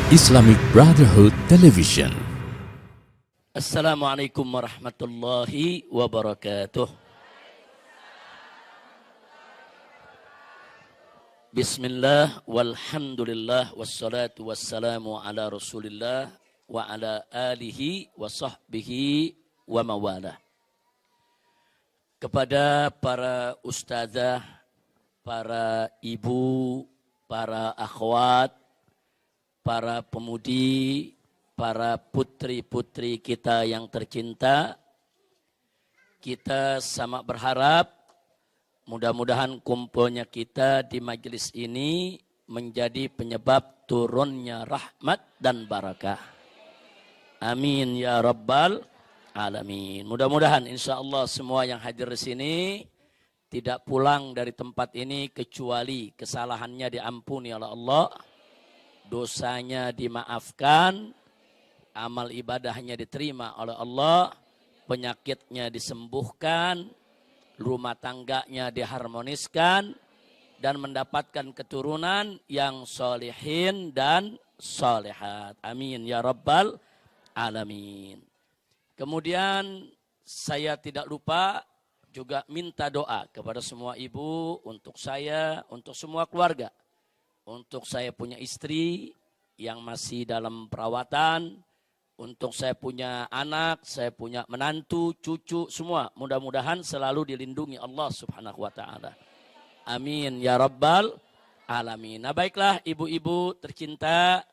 Islamic Brotherhood Television. Assalamualaikum warahmatullahi wabarakatuh. Bismillah walhamdulillah wassalatu wassalamu ala rasulillah wa ala alihi wa sahbihi wa mawalah. Kepada para ustazah, para ibu, para akhwat, para pemudi, para putri-putri kita yang tercinta, kita sama berharap mudah-mudahan kumpulnya kita di majelis ini menjadi penyebab turunnya rahmat dan barakah. Amin ya rabbal alamin. Mudah-mudahan insya Allah semua yang hadir di sini tidak pulang dari tempat ini kecuali kesalahannya diampuni oleh Allah, dosanya dimaafkan, amal ibadahnya diterima oleh Allah, penyakitnya disembuhkan, rumah tangganya diharmoniskan, dan mendapatkan keturunan yang solehin dan solehat. Amin ya rabbal alamin. Kemudian saya tidak lupa juga minta doa kepada semua ibu, untuk saya, untuk semua keluarga. Untuk saya punya istri yang masih dalam perawatan, untuk saya punya anak, saya punya menantu, cucu, semua. Mudah-mudahan selalu dilindungi Allah subhanahu wa ta'ala. Amin ya rabbal alamin. Nah baiklah ibu-ibu tercinta,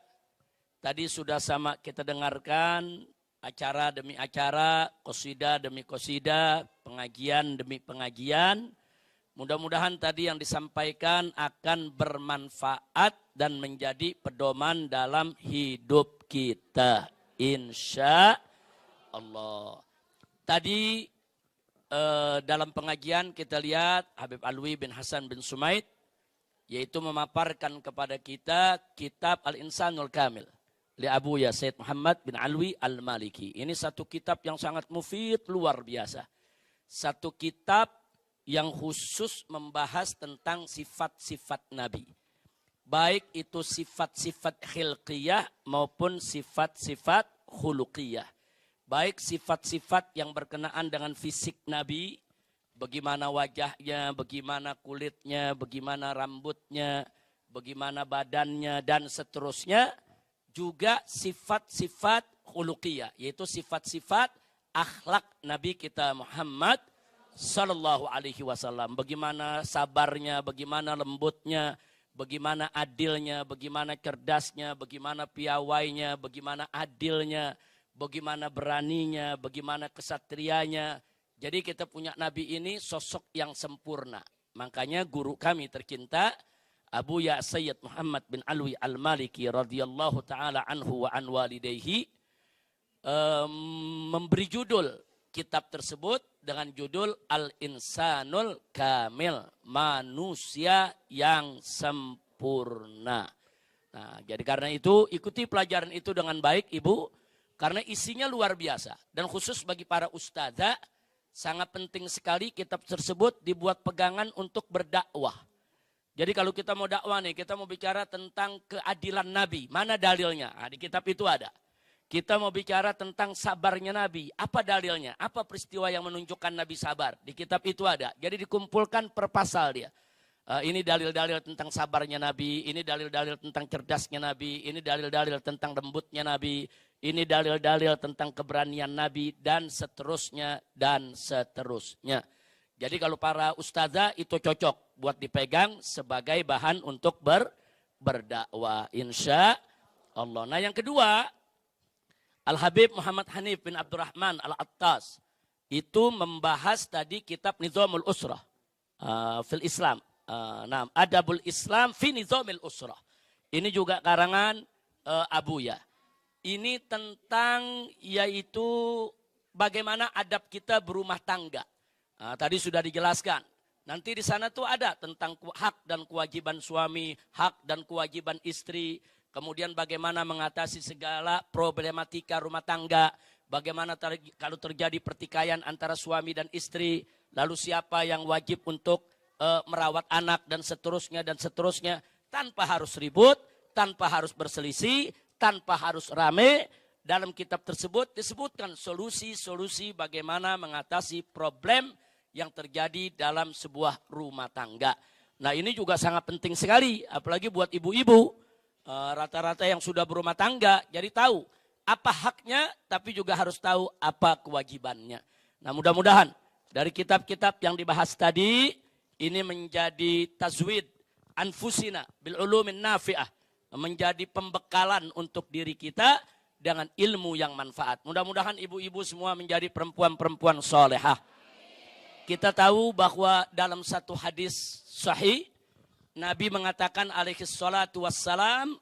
tadi sudah sama kita dengarkan acara demi acara, qasidah demi qasidah, pengajian demi pengajian. Mudah-mudahan tadi yang disampaikan akan bermanfaat dan menjadi pedoman dalam hidup kita. Insya Allah. Tadi dalam pengajian kita lihat Habib Alwi bin Hasan bin Sumaid, yaitu memaparkan kepada kita kitab Al-Insanul Kamil li Abu Ya Sayyid Muhammad bin Alwi Al-Maliki. Ini satu kitab yang sangat mufid, luar biasa. Satu kitab yang khusus membahas tentang sifat-sifat Nabi. Baik itu sifat-sifat khilqiyah maupun sifat-sifat khuluqiyah. Baik sifat-sifat yang berkenaan dengan fisik Nabi, bagaimana wajahnya, bagaimana kulitnya, bagaimana rambutnya, bagaimana badannya, dan seterusnya. Juga sifat-sifat khuluqiyah, yaitu sifat-sifat akhlak Nabi kita Muhammad Sallallahu Alaihi Wasallam. Bagaimana sabarnya, bagaimana lembutnya, bagaimana adilnya, bagaimana cerdasnya, bagaimana piawainya, bagaimana adilnya, bagaimana beraninya, bagaimana kesatrianya. Jadi kita punya Nabi ini sosok yang sempurna. Makanya guru kami tercinta Abu Ya Sayyid Muhammad bin Alwi Al-Maliki radhiyallahu taala anhu wa an walidayhi memberi judul kitab tersebut dengan judul Al-Insanul Kamil, manusia yang sempurna. Nah, jadi karena itu ikuti pelajaran itu dengan baik Ibu, karena isinya luar biasa. Dan khusus bagi para ustadzah, sangat penting sekali kitab tersebut dibuat pegangan untuk berdakwah. Jadi kalau kita mau dakwah nih, kita mau bicara tentang keadilan Nabi, mana dalilnya? Nah, di kitab itu ada. Kita mau bicara tentang sabarnya Nabi, apa dalilnya? Apa peristiwa yang menunjukkan Nabi sabar? Di kitab itu ada. Jadi dikumpulkan per pasal dia. Ini dalil-dalil tentang sabarnya Nabi, ini dalil-dalil tentang cerdasnya Nabi, ini dalil-dalil tentang lembutnya Nabi, ini dalil-dalil tentang keberanian Nabi, dan seterusnya, dan seterusnya. Jadi kalau para ustazah itu cocok buat dipegang sebagai bahan untuk berdakwah. Insya Allah. Nah yang kedua, Al-Habib Muhammad Hanif bin Abdurrahman Al-Attas itu membahas tadi kitab Nizamul Usrah fil Islam. Nah, Adabul Islam fi Nizamil Usrah. Ini juga karangan Abu Ya. Ini tentang yaitu bagaimana adab kita berumah tangga. Tadi sudah dijelaskan. Nanti di sana tuh ada tentang hak dan kewajiban suami, hak dan kewajiban istri. Kemudian bagaimana mengatasi segala problematika rumah tangga. Bagaimana kalau terjadi pertikaian antara suami dan istri. Lalu siapa yang wajib untuk merawat anak dan seterusnya. Tanpa harus ribut, tanpa harus berselisih, tanpa harus rame. Dalam kitab tersebut disebutkan solusi-solusi bagaimana mengatasi problem yang terjadi dalam sebuah rumah tangga. Nah ini juga sangat penting sekali, apalagi buat ibu-ibu rata-rata yang sudah berumah tangga. Jadi tahu apa haknya, tapi juga harus tahu apa kewajibannya. Nah mudah-mudahan dari kitab-kitab yang dibahas tadi, ini menjadi tazwid anfusina bil ulumin nafi'ah. Menjadi pembekalan untuk diri kita dengan ilmu yang manfaat. Mudah-mudahan ibu-ibu semua menjadi perempuan-perempuan solehah. Kita tahu bahwa dalam satu hadis sahih, Nabi mengatakan alaihi salatu wassalam,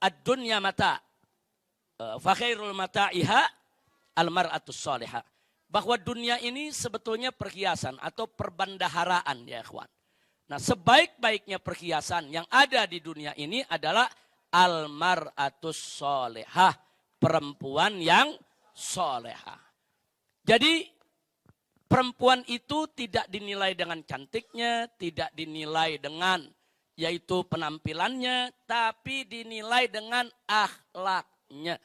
ad-dunya mata, fa khairul mata'iha al-mar'atus solehah. Bahwa dunia ini sebetulnya perhiasan atau perbendaharaan ya ikhwan. Nah sebaik-baiknya perhiasan yang ada di dunia ini adalah al-mar'atus solehah, perempuan yang solehah. Jadi perempuan itu tidak dinilai dengan cantiknya, tidak dinilai dengan yaitu penampilannya, tapi dinilai dengan akhlaknya.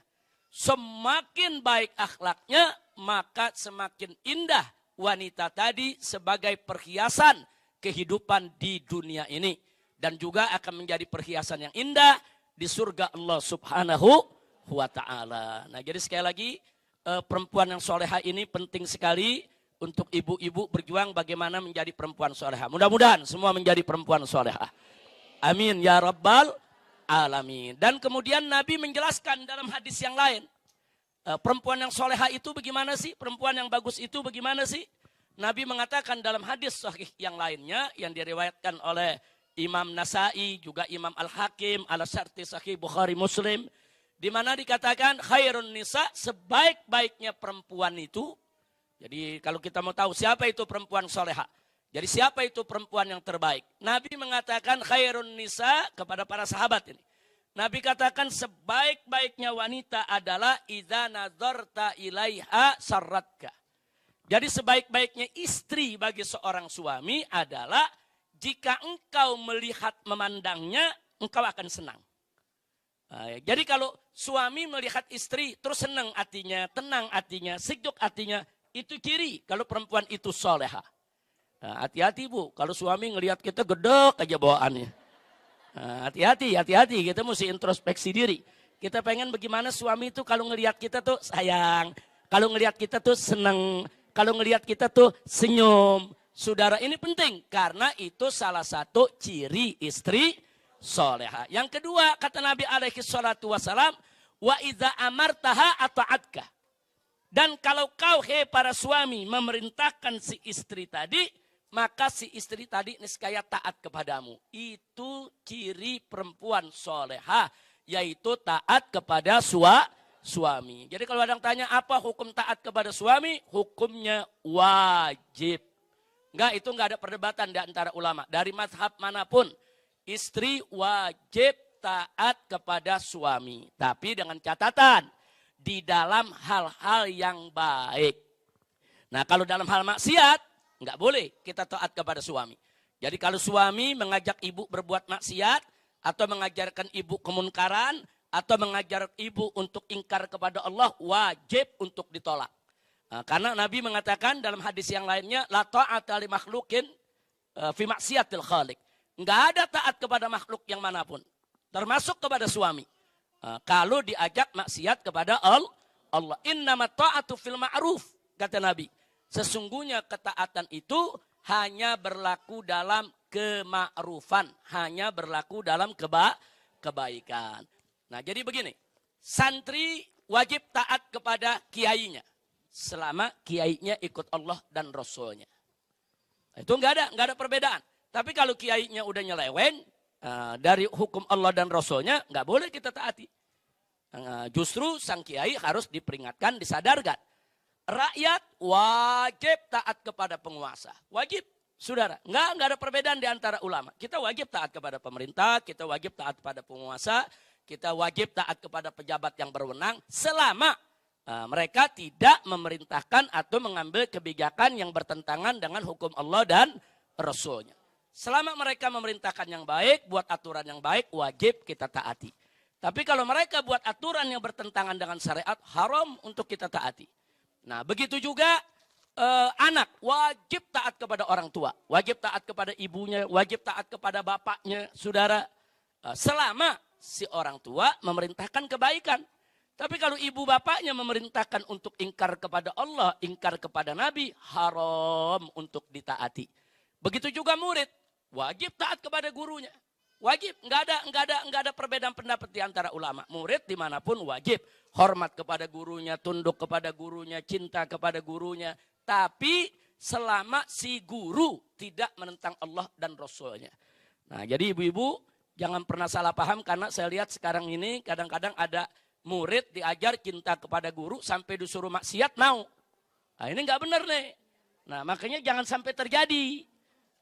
Semakin baik akhlaknya, maka semakin indah wanita tadi sebagai perhiasan kehidupan di dunia ini. Dan juga akan menjadi perhiasan yang indah di surga Allah subhanahu wa ta'ala. Nah jadi sekali lagi perempuan yang soleha ini penting sekali untuk ibu-ibu berjuang bagaimana menjadi perempuan soleha. Mudah-mudahan semua menjadi perempuan soleha. Amin ya rabbal alamin. Dan kemudian Nabi menjelaskan dalam hadis yang lain. Perempuan yang soleha itu bagaimana sih? Perempuan yang bagus itu bagaimana sih? Nabi mengatakan dalam hadis sahih yang lainnya yang diriwayatkan oleh Imam Nasai, juga Imam Al-Hakim, Al-Syarti Sahih Bukhari Muslim. Di mana dikatakan khairun nisa, sebaik-baiknya perempuan itu. Jadi kalau kita mau tahu siapa itu perempuan soleha. Jadi siapa itu perempuan yang terbaik. Nabi mengatakan khairun nisa kepada para sahabat ini. Nabi katakan sebaik-baiknya wanita adalah idza nadzarta ilaiha sarratka. Jadi sebaik-baiknya istri bagi seorang suami adalah jika engkau melihat memandangnya, engkau akan senang. Jadi kalau suami melihat istri, terus senang hatinya, tenang hatinya, sejuk hatinya, itu ciri kalau perempuan itu soleha. Hati-hati bu, kalau suami ngelihat kita gedek aja bawaannya. Hati-hati, kita mesti introspeksi diri. Kita pengen bagaimana suami itu kalau ngelihat kita tuh sayang, kalau ngelihat kita tuh senang, kalau ngelihat kita tuh senyum. Saudara ini penting karena itu salah satu ciri istri soleha. Yang kedua kata Nabi alaihi salatu wassalam, wa idza amartaha ata'atka. Dan kalau kau para suami memerintahkan si istri tadi, maka si istri tadi niscaya taat kepadamu. Itu ciri perempuan soleha, yaitu taat kepada suami. Jadi kalau ada yang tanya apa hukum taat kepada suami, hukumnya wajib. Itu enggak ada perdebatan di antara ulama. Dari mazhab manapun, istri wajib taat kepada suami. Tapi dengan catatan, di dalam hal-hal yang baik. Nah kalau dalam hal maksiat, enggak boleh kita taat kepada suami. Jadi kalau suami mengajak ibu berbuat maksiat, atau mengajarkan ibu kemunkaran, atau mengajar ibu untuk ingkar kepada Allah, wajib untuk ditolak. Karena Nabi mengatakan dalam hadis yang lainnya, la ta'ata li makhlukin fi maksiatil khaliq. Enggak ada taat kepada makhluk yang manapun, termasuk kepada suami. Kalau diajak maksiat kepada Allah. Innamat ta'atu fil ma'ruf, kata Nabi. Sesungguhnya ketaatan itu hanya berlaku dalam kema'rufan, hanya berlaku dalam kebaikan. Nah, jadi begini. Santri wajib taat kepada kiainya selama kiainya ikut Allah dan Rasulnya. Itu enggak ada perbedaan. Tapi kalau kiainya udah nyeleweng dari hukum Allah dan Rasulnya, enggak boleh kita taati. Justru sang kiai harus diperingatkan, disadarkan. Rakyat wajib taat kepada penguasa. Wajib, saudara. Enggak ada perbedaan di antara ulama. Kita wajib taat kepada pemerintah, kita wajib taat kepada penguasa, kita wajib taat kepada pejabat yang berwenang selama mereka tidak memerintahkan atau mengambil kebijakan yang bertentangan dengan hukum Allah dan Rasulnya. Selama mereka memerintahkan yang baik, buat aturan yang baik, wajib kita taati. Tapi kalau mereka buat aturan yang bertentangan dengan syariat, haram untuk kita taati. Nah, begitu juga anak wajib taat kepada orang tua, wajib taat kepada ibunya, wajib taat kepada bapaknya, saudara. Selama si orang tua memerintahkan kebaikan. Tapi kalau ibu bapaknya memerintahkan untuk ingkar kepada Allah, ingkar kepada Nabi, haram untuk ditaati. Begitu juga murid, wajib taat kepada gurunya. Wajib, nggak ada perbedaan pendapat di antara ulama. Murid dimanapun wajib hormat kepada gurunya, tunduk kepada gurunya, cinta kepada gurunya. Tapi selama si guru tidak menentang Allah dan Rasulnya. Nah, jadi ibu-ibu jangan pernah salah paham, karena saya lihat sekarang ini kadang-kadang ada murid diajar cinta kepada guru sampai disuruh maksiat mau. Nah, ini nggak benar nih. Nah, makanya jangan sampai terjadi.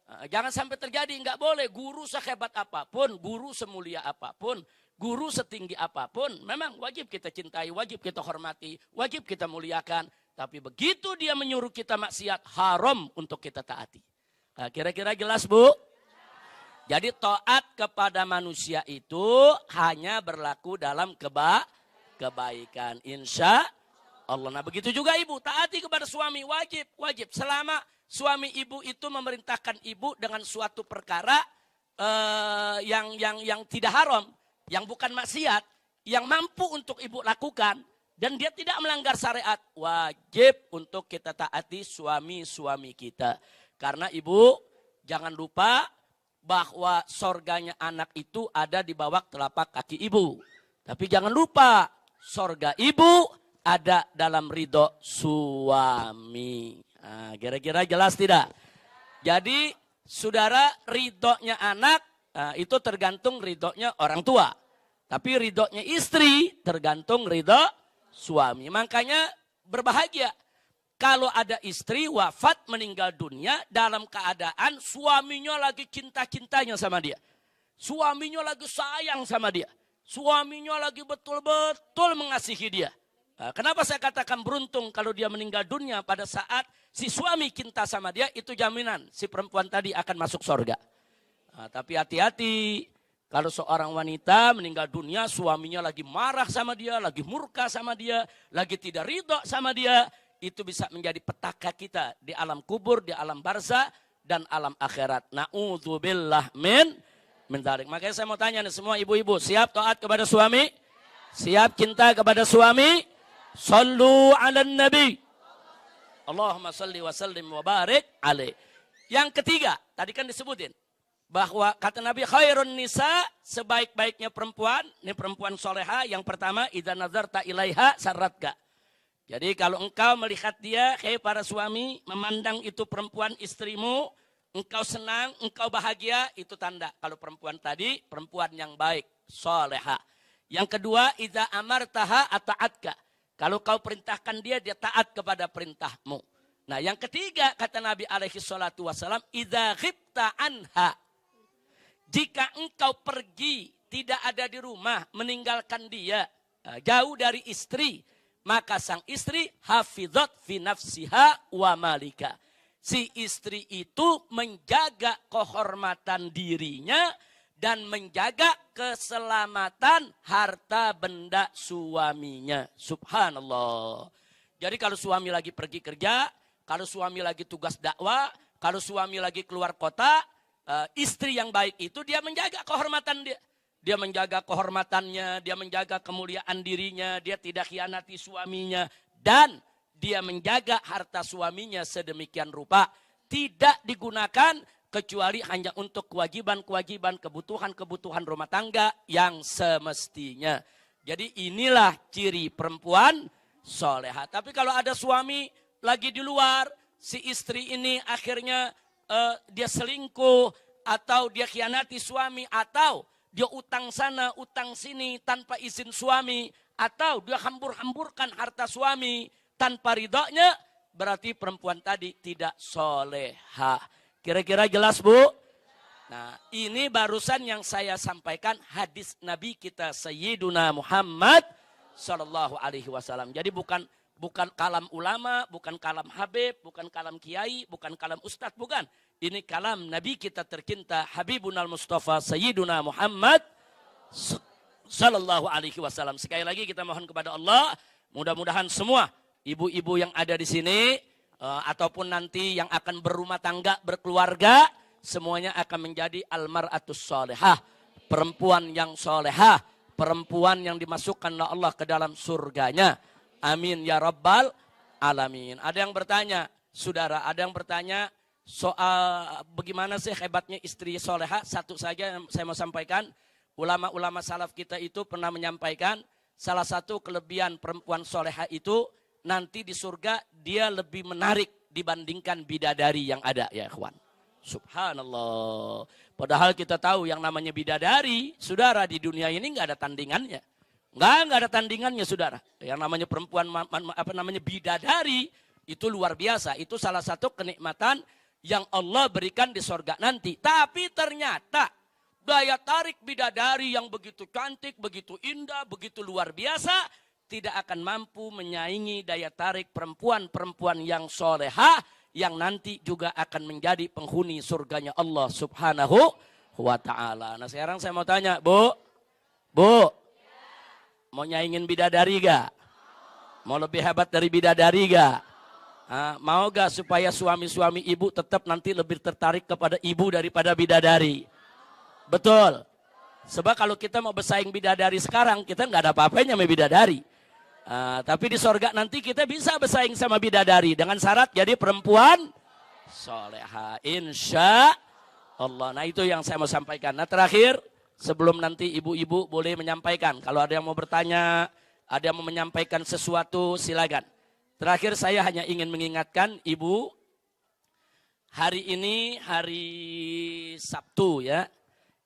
Jangan sampai terjadi, nggak boleh. Guru sehebat apapun, guru semulia apapun, guru setinggi apapun, memang wajib kita cintai, wajib kita hormati, wajib kita muliakan. Tapi begitu dia menyuruh kita maksiat, haram untuk kita taati. Nah, kira-kira jelas, Bu? Jadi taat kepada manusia itu hanya berlaku dalam kebaikan, insya Allah. Nah, begitu juga ibu, taati kepada suami, wajib. Selama suami ibu itu memerintahkan ibu dengan suatu perkara yang tidak haram, yang bukan maksiat, yang mampu untuk ibu lakukan, dan dia tidak melanggar syariat, wajib untuk kita taati suami-suami kita. Karena ibu, jangan lupa bahwa sorganya anak itu ada di bawah telapak kaki ibu. Tapi jangan lupa, sorga ibu ada dalam ridho suami. Nah, kira-kira jelas tidak? Jadi, saudara, ridhonya anak itu tergantung ridhonya orang tua. Tapi ridhonya istri tergantung ridho suami. Makanya berbahagia kalau ada istri wafat meninggal dunia dalam keadaan suaminya lagi cinta-cintanya sama dia. Suaminya lagi sayang sama dia. Suaminya lagi betul-betul mengasihi dia. Nah, kenapa saya katakan beruntung kalau dia meninggal dunia pada saat si suami cinta sama dia, itu jaminan si perempuan tadi akan masuk surga. Nah, tapi hati-hati kalau seorang wanita meninggal dunia, suaminya lagi marah sama dia, lagi murka sama dia, lagi tidak ridho sama dia, itu bisa menjadi petaka kita di alam kubur, di alam barzah, dan alam akhirat. Na'udzubillah min dzalik. Makanya saya mau tanya nih semua ibu-ibu, siap taat kepada suami? Siap cinta kepada suami? Sallu ala nabi. Allahumma salli wa sallim wa barik alaih. Yang ketiga, tadi kan disebutin, bahwa kata Nabi khairun nisa, sebaik-baiknya perempuan, ini perempuan soleha, yang pertama, idza nazarta ilaiha sarratka. Jadi kalau engkau melihat dia, kayak para suami, memandang itu perempuan istrimu, engkau senang, engkau bahagia, itu tanda. Kalau perempuan tadi, perempuan yang baik, soleha. Yang kedua, idza amartaha ata'atka. Kalau kau perintahkan dia, dia taat kepada perintahmu. Nah, yang ketiga, kata Nabi alaihi salatu wassalam, idza ghibta anha. Jika engkau pergi, tidak ada di rumah, meninggalkan dia, jauh dari istri, maka sang istri hafizat fi nafsiha wa malika. Si istri itu menjaga kehormatan dirinya dan menjaga keselamatan harta benda suaminya. Subhanallah. Jadi kalau suami lagi pergi kerja, kalau suami lagi tugas dakwah, kalau suami lagi keluar kota, istri yang baik itu dia menjaga kehormatan dia. Dia menjaga kehormatannya, dia menjaga kemuliaan dirinya, dia tidak khianati suaminya. Dan dia menjaga harta suaminya sedemikian rupa. Tidak digunakan kecuali hanya untuk kewajiban-kewajiban, kebutuhan-kebutuhan rumah tangga yang semestinya. Jadi inilah ciri perempuan soleha. Tapi kalau ada suami lagi di luar, si istri ini akhirnya dia selingkuh, atau dia khianati suami, atau dia utang sana, utang sini tanpa izin suami, atau dia hambur-hamburkan harta suami tanpa ridhonya, berarti perempuan tadi tidak soleha. Kira-kira jelas, Bu? Nah, ini barusan yang saya sampaikan hadis Nabi kita Sayyiduna Muhammad sallallahu alaihi wasallam. Jadi bukan kalam ulama, bukan kalam habib, bukan kalam kiai, bukan kalam ustadz, bukan. Ini kalam Nabi kita tercinta Habibunal Mustafa Sayyiduna Muhammad Sallallahu alaihi wasallam. Sekali lagi kita mohon kepada Allah, mudah-mudahan semua ibu-ibu yang ada di sini ataupun nanti yang akan berumah tangga, berkeluarga, semuanya akan menjadi almar'atus sholihah, perempuan yang solehah, perempuan yang dimasukkan oleh Allah ke dalam surganya. Amin ya rabbal alamin. Ada yang bertanya, saudara, ada yang bertanya soal bagaimana sih hebatnya istri solehah. Satu saja yang saya mau sampaikan, ulama-ulama salaf kita itu pernah menyampaikan salah satu kelebihan perempuan solehah itu nanti di surga dia lebih menarik dibandingkan bidadari yang ada, ya ikhwan. Subhanallah. Padahal kita tahu yang namanya bidadari, saudara, di dunia ini nggak ada tandingannya. Nggak ada tandingannya, saudara. Yang namanya perempuan, bidadari, itu luar biasa. Itu salah satu kenikmatan yang Allah berikan di surga nanti. Tapi ternyata daya tarik bidadari yang begitu cantik, begitu indah, begitu luar biasa, tidak akan mampu menyaingi daya tarik perempuan-perempuan yang solehah, yang nanti juga akan menjadi penghuni surganya Allah subhanahu wa ta'ala. Nah sekarang saya mau tanya, Bu, mau nyaingin bidadari gak? Mau lebih hebat dari bidadari gak? Mau gak supaya suami-suami ibu tetap nanti lebih tertarik kepada ibu daripada bidadari? Betul. Sebab kalau kita mau bersaing bidadari sekarang, kita nggak ada apa-apanya sama bidadari. Tapi di sorga nanti kita bisa bersaing sama bidadari dengan syarat jadi perempuan soleha, insya Allah. Nah itu yang saya mau sampaikan. Nah terakhir, sebelum nanti ibu-ibu boleh menyampaikan, kalau ada yang mau bertanya, ada yang mau menyampaikan sesuatu, silakan. Terakhir saya hanya ingin mengingatkan ibu, hari ini hari Sabtu ya,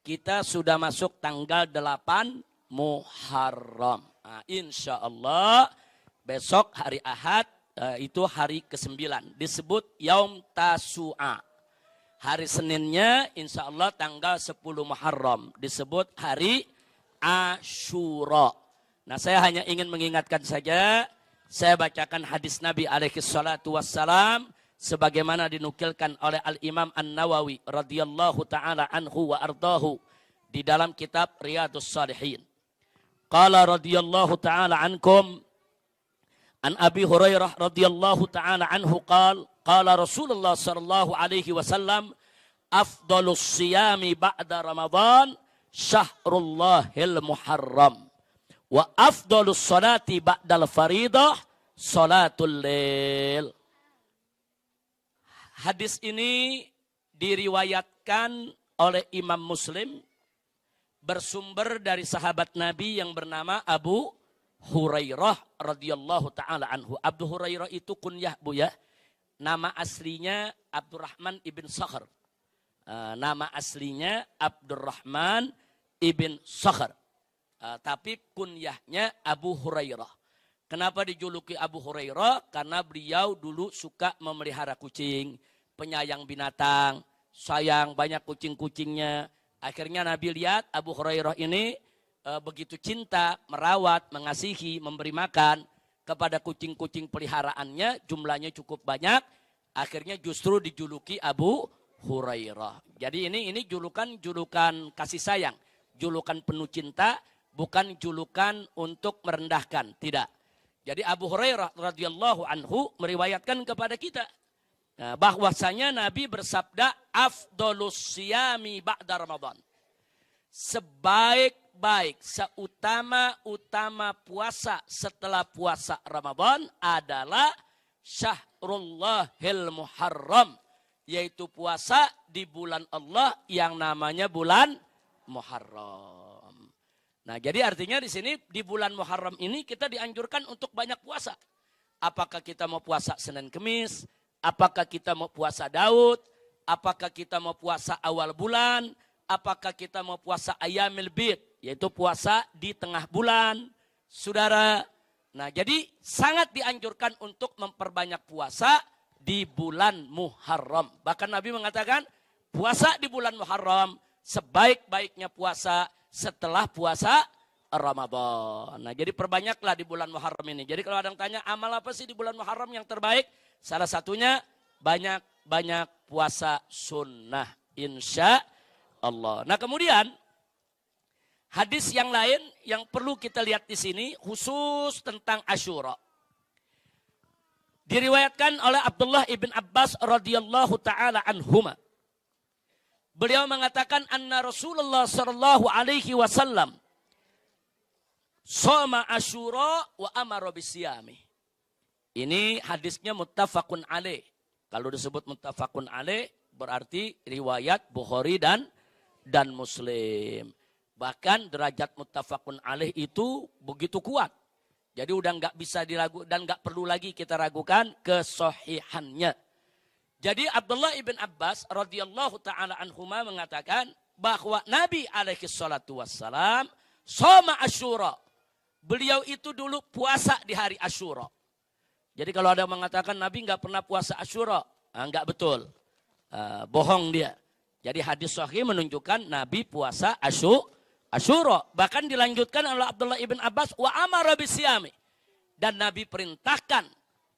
kita sudah masuk tanggal 8 Muharram. Nah, insya Allah besok hari Ahad itu hari ke-9. Disebut Yaum Tasu'a. Hari Seninnya insya Allah tanggal 10 Muharram. Disebut hari Ashura. Nah saya hanya ingin mengingatkan saja. Saya bacakan hadis Nabi alaihi salatu wassalam. Sebagaimana dinukilkan oleh Al-Imam An-Nawawi radhiyallahu ta'ala anhu wa ardahu. Di dalam kitab Riyadhus Shalihin. Qala radhiyallahu ta'ala ankum an Abi Hurairah radhiyallahu ta'ala anhu qala Rasulullah sallallahu alaihi wasallam afdalus siyami ba'da Ramadan syahrullahil muharram wa afdalus salati ba'dal faridah salatul lail. Hadis ini diriwayatkan oleh Imam Muslim bersumber dari sahabat Nabi yang bernama Abu Hurairah radhiyallahu taala anhu. Abu Hurairah itu kunyah, Bu ya. Nama aslinya Abdurrahman ibn Sakhr. Nama aslinya Abdurrahman ibn Sakhr. Tapi kunyahnya Abu Hurairah. Kenapa dijuluki Abu Hurairah? Karena beliau dulu suka memelihara kucing, penyayang binatang, sayang banyak kucing-kucingnya. Akhirnya Nabi lihat Abu Hurairah ini begitu cinta, merawat, mengasihi, memberi makan kepada kucing-kucing peliharaannya, jumlahnya cukup banyak. Akhirnya justru dijuluki Abu Hurairah. Jadi ini julukan kasih sayang, julukan penuh cinta, bukan julukan untuk merendahkan, tidak. Jadi Abu Hurairah radhiyallahu anhu meriwayatkan kepada kita bahwasanya Nabi bersabda afdolus siyami ba'da Ramadan. Sebaik-baik, seutama-utama puasa setelah puasa Ramadan adalah Syahrullahil Muharram, yaitu puasa di bulan Allah yang namanya bulan Muharram. Nah, jadi artinya di sini di bulan Muharram ini kita dianjurkan untuk banyak puasa. Apakah kita mau puasa Senin Kemis? Apakah kita mau puasa Daud? Apakah kita mau puasa awal bulan? Apakah kita mau puasa Ayyamil Bid? Yaitu puasa di tengah bulan. Saudara, nah jadi sangat dianjurkan untuk memperbanyak puasa di bulan Muharram. Bahkan Nabi mengatakan puasa di bulan Muharram sebaik-baiknya puasa setelah puasa Ramadan. Nah jadi perbanyaklah di bulan Muharram ini. Jadi kalau ada yang tanya amal apa sih di bulan Muharram yang terbaik? Salah satunya banyak puasa sunnah insya Allah. Nah kemudian hadis yang lain yang perlu kita lihat di sini khusus tentang Asyura. Diriwayatkan oleh Abdullah ibn Abbas radhiyallahu taala anhuma. Beliau mengatakan anna Rasulullah sallallahu alaihi wasallam shoma Asyura wa amara bisiyami. Ini hadisnya muttafaqun alaih. Kalau disebut muttafaqun alaih berarti riwayat Bukhari dan Muslim. Bahkan derajat muttafaqun alaih itu begitu kuat. Jadi udah nggak bisa diragu dan nggak perlu lagi kita ragukan kesohihannya. Jadi Abdullah ibn Abbas radhiyallahu taala anhuma mengatakan bahwa Nabi alaihi salatu wassalam shoma Asyura. Beliau itu dulu puasa di hari Asyura. Jadi kalau ada yang mengatakan Nabi nggak pernah puasa Asyura, nggak betul, bohong dia. Jadi hadis sahih menunjukkan Nabi puasa Asyura. Bahkan dilanjutkan oleh Abdullah ibn Abbas wa amara bisyami. Dan Nabi perintahkan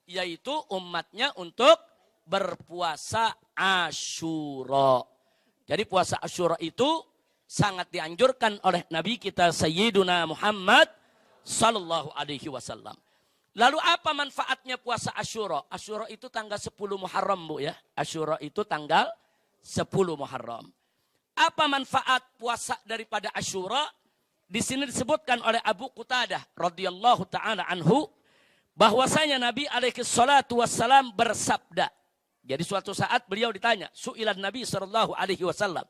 yaitu umatnya untuk berpuasa Asyura. Jadi puasa Asyura itu sangat dianjurkan oleh Nabi kita Sayyiduna Muhammad sallallahu alaihi wasallam. Lalu apa manfaatnya puasa Asyura? Asyura itu tanggal 10 Muharram, Bu ya. Asyura itu tanggal 10 Muharram. Apa manfaat puasa daripada Asyura? Di sini disebutkan oleh Abu Qutadah radhiyallahu taala anhu bahwasanya Nabi alaihi salatu wassalam bersabda. Jadi suatu saat beliau ditanya, su'ilan Nabi sallallahu alaihi wasallam.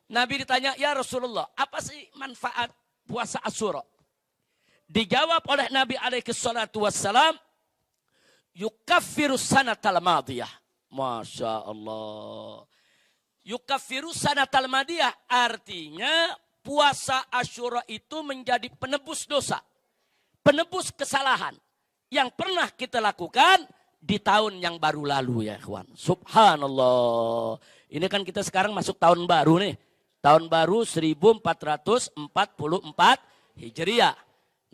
Nabi ditanya, "Ya Rasulullah, apa sih manfaat puasa Asyura?" Dijawab oleh Nabi alaihi salatu wassalam, "Yukaffiru sanatal madiyah." Masya Allah. Yukaffiru sanatal madiyah artinya puasa Asyura itu menjadi penebus dosa. Penebus kesalahan yang pernah kita lakukan di tahun yang baru lalu ya kawan. Subhanallah. Ini kan kita sekarang masuk tahun baru nih. Tahun baru 1444 Hijriah.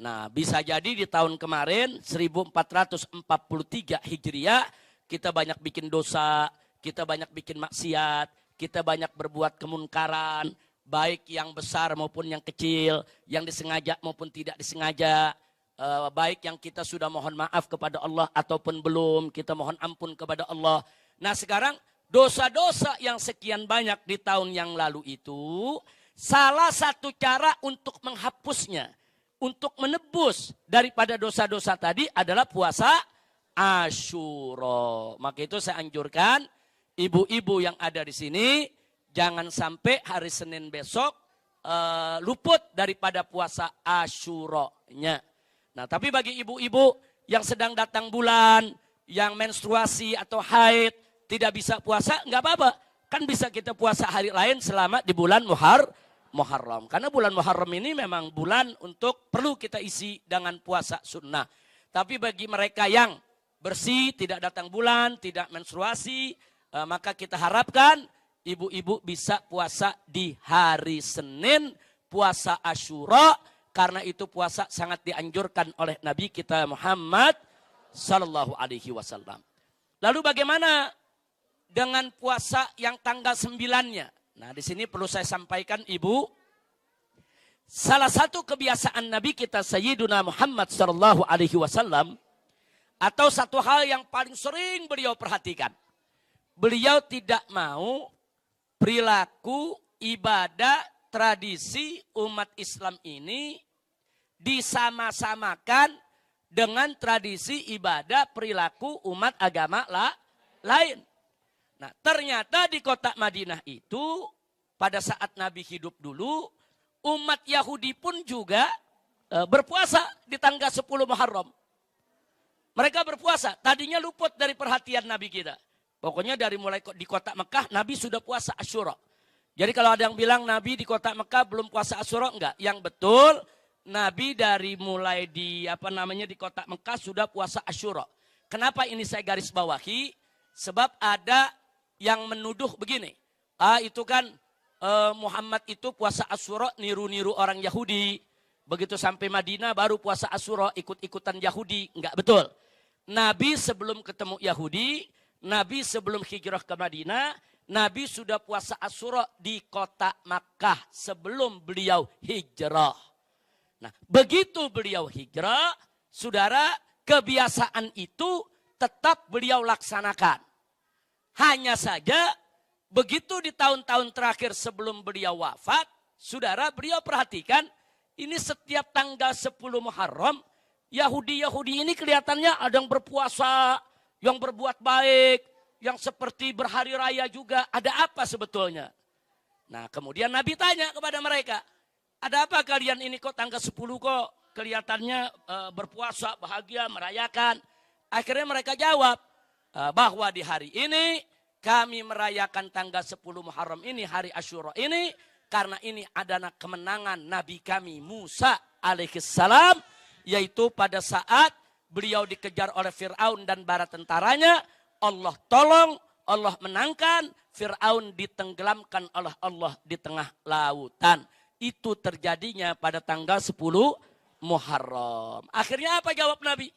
Nah bisa jadi di tahun kemarin 1443 Hijriah kita banyak bikin dosa, kita banyak bikin maksiat, kita banyak berbuat kemunkaran, baik yang besar maupun yang kecil, yang disengaja maupun tidak disengaja. Baik yang kita sudah mohon maaf kepada Allah ataupun belum, kita mohon ampun kepada Allah. Nah sekarang dosa-dosa yang sekian banyak di tahun yang lalu itu, salah satu cara untuk menghapusnya, untuk menebus daripada dosa-dosa tadi adalah puasa Asyura. Maka itu saya anjurkan ibu-ibu yang ada di sini jangan sampai hari Senin besok luput daripada puasa Asyura-nya. Nah, tapi bagi ibu-ibu yang sedang datang bulan, yang menstruasi atau haid tidak bisa puasa, nggak apa-apa. Kan bisa kita puasa hari lain selama di bulan Muharram. Karena bulan Muharram ini memang bulan untuk perlu kita isi dengan puasa sunnah. Tapi bagi mereka yang bersih, tidak datang bulan, tidak menstruasi, maka kita harapkan ibu-ibu bisa puasa di hari Senin, puasa Asyura. Karena itu puasa sangat dianjurkan oleh Nabi kita Muhammad sallallahu alaihi wasallam. Lalu bagaimana dengan puasa yang tanggal 9-nya? Nah, di sini perlu saya sampaikan Ibu, salah satu kebiasaan Nabi kita Sayyiduna Muhammad sallallahu alaihi wasallam atau satu hal yang paling sering beliau perhatikan. Beliau tidak mau perilaku ibadah tradisi umat Islam ini disama-samakan dengan tradisi ibadah perilaku umat agama lain. Nah, ternyata di kota Madinah itu pada saat Nabi hidup dulu, umat Yahudi pun juga berpuasa di tanggal 10 Muharram. Mereka berpuasa, tadinya luput dari perhatian Nabi kita. Pokoknya dari mulai di kota Mekah, Nabi sudah puasa Asyura. Jadi kalau ada yang bilang Nabi di kota Mekah belum puasa Asyura, enggak. Yang betul, Nabi dari mulai di di kota Mekah sudah puasa Asyura. Kenapa ini saya garis bawahi? Sebab ada yang menuduh begini. Itu kan Muhammad itu puasa Asyura niru-niru orang Yahudi. Begitu sampai Madinah baru puasa Asyura ikut-ikutan Yahudi. Enggak betul. Nabi sebelum ketemu Yahudi, Nabi sebelum hijrah ke Madinah, Nabi sudah puasa Asyura di kota Makkah sebelum beliau hijrah. Nah, begitu beliau hijrah, saudara, kebiasaan itu tetap beliau laksanakan. Hanya saja begitu di tahun-tahun terakhir sebelum beliau wafat, saudara, beliau perhatikan ini setiap tanggal 10 Muharram, Yahudi-Yahudi ini kelihatannya ada yang berpuasa, yang berbuat baik, yang seperti berhari raya juga. Ada apa sebetulnya? Nah, kemudian Nabi tanya kepada mereka, ada apa kalian ini kok tanggal 10 kok kelihatannya berpuasa, bahagia, merayakan. Akhirnya mereka jawab bahwa di hari ini kami merayakan tanggal 10 Muharram ini, hari Asyura ini, karena ini adalah kemenangan Nabi kami Musa alaihissalam, yaitu pada saat beliau dikejar oleh Fir'aun dan bala tentaranya, Allah tolong, Allah menangkan, Fir'aun ditenggelamkan oleh Allah di tengah lautan. Itu terjadinya pada tanggal 10 Muharram. Akhirnya apa jawab Nabi?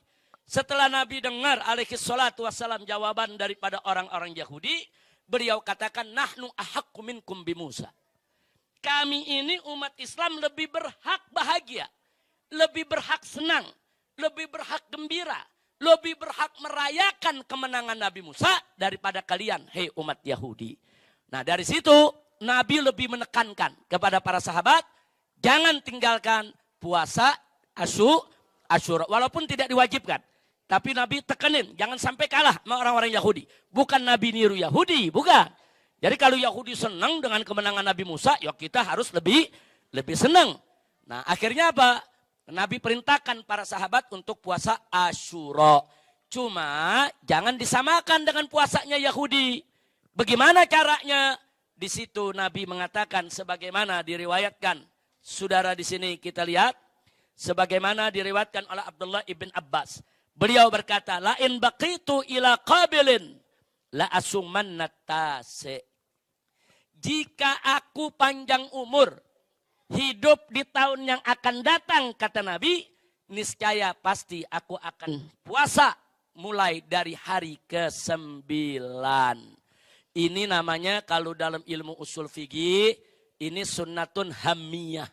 Setelah Nabi dengar alaihi salatu wassalam jawaban daripada orang-orang Yahudi, beliau katakan, nahnu ahaqqu minkum bi Musa. Kami ini umat Islam lebih berhak bahagia, lebih berhak senang, lebih berhak gembira, lebih berhak merayakan kemenangan Nabi Musa daripada kalian, hei umat Yahudi. Nah, dari situ Nabi lebih menekankan kepada para sahabat, jangan tinggalkan puasa Asyura, walaupun tidak diwajibkan. Tapi Nabi tekenin, jangan sampai kalah sama orang-orang Yahudi. Bukan Nabi niru Yahudi, bukan. Jadi kalau Yahudi senang dengan kemenangan Nabi Musa, ya kita harus lebih senang. Nah, akhirnya apa? Nabi perintahkan para sahabat untuk puasa Asyura. Cuma jangan disamakan dengan puasanya Yahudi. Bagaimana caranya? Di situ Nabi mengatakan sebagaimana diriwayatkan. Saudara di sini kita lihat. Sebagaimana diriwayatkan oleh Abdullah ibn Abbas. Beliau berkata, la in baqitu ila qabilin la asumanna tase. Jika aku panjang umur, hidup di tahun yang akan datang, kata Nabi, niscaya pasti aku akan puasa mulai dari hari ke-9. Ini namanya kalau dalam ilmu usul fikih, ini sunnatun hammiyah.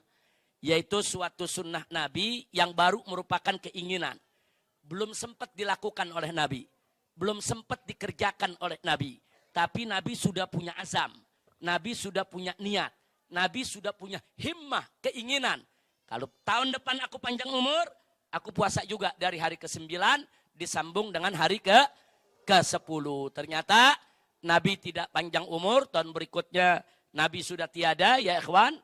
Yaitu suatu sunnah Nabi yang baru merupakan keinginan. Belum sempat dilakukan oleh Nabi. Belum sempat dikerjakan oleh Nabi. Tapi Nabi sudah punya azam. Nabi sudah punya niat. Nabi sudah punya himmah, keinginan. Kalau tahun depan aku panjang umur, aku puasa juga dari hari ke-9 disambung dengan hari ke-10. Ternyata Nabi tidak panjang umur, tahun berikutnya Nabi sudah tiada, ya ikhwan.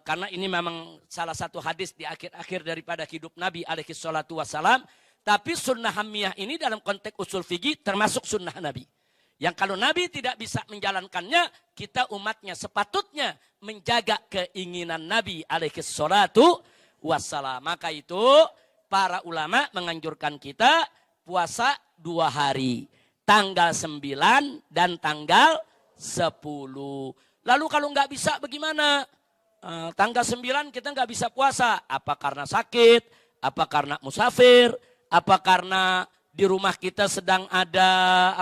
Karena ini memang salah satu hadis di akhir-akhir daripada hidup Nabi alaihi salatu wassalam. Tapi sunnah hammiyah ini dalam konteks usul fikih termasuk sunnah Nabi. Yang kalau Nabi tidak bisa menjalankannya, kita umatnya sepatutnya menjaga keinginan Nabi alaihi salatu wassalam. Maka itu para ulama menganjurkan kita puasa 2 hari. Tanggal 9 dan tanggal 10. Lalu kalau nggak bisa bagaimana? Tanggal 9 kita nggak bisa puasa. Apa karena sakit? Apa karena musafir? Apa karena di rumah kita sedang ada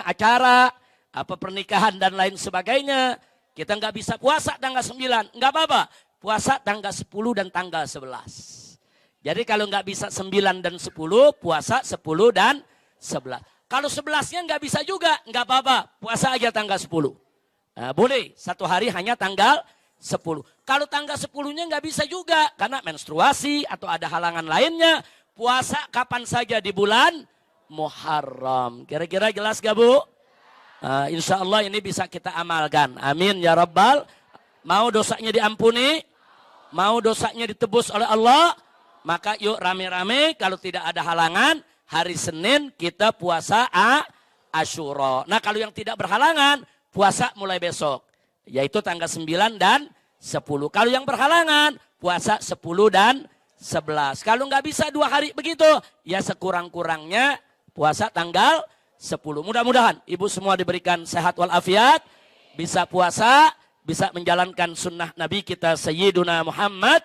acara, pernikahan dan lain sebagainya. Kita nggak bisa puasa tanggal 9, nggak apa-apa. Puasa tanggal 10 dan tanggal 11. Jadi kalau nggak bisa 9 dan 10, puasa 10 dan 11. Kalau 11-nya nggak bisa juga, nggak apa-apa. Puasa aja tanggal 10. Nah, boleh, 1 hari hanya tanggal 10. Kalau tanggal 10-nya nggak bisa juga, karena menstruasi atau ada halangan lainnya. Puasa kapan saja di bulan Muharram. Kira-kira jelas gak Bu? Insya Allah ini bisa kita amalkan. Amin ya Rabbal. Mau dosanya diampuni? Mau dosanya ditebus oleh Allah? Maka yuk rame-rame kalau tidak ada halangan. Hari Senin kita puasa Asyura. Nah kalau yang tidak berhalangan, puasa mulai besok. Yaitu tanggal 9 dan 10. Kalau yang berhalangan, puasa 10 dan 11. Kalau nggak bisa 2 hari begitu, ya sekurang-kurangnya puasa tanggal 10. Mudah-mudahan ibu semua diberikan sehat walafiat, bisa puasa, bisa menjalankan sunnah Nabi kita Sayyiduna Muhammad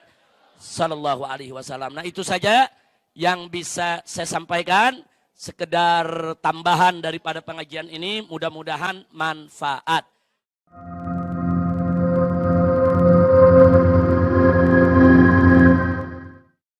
sallallahu alaihi wasallam. Nah itu saja yang bisa saya sampaikan. sekedar tambahan daripada pengajian ini, mudah-mudahan manfaat.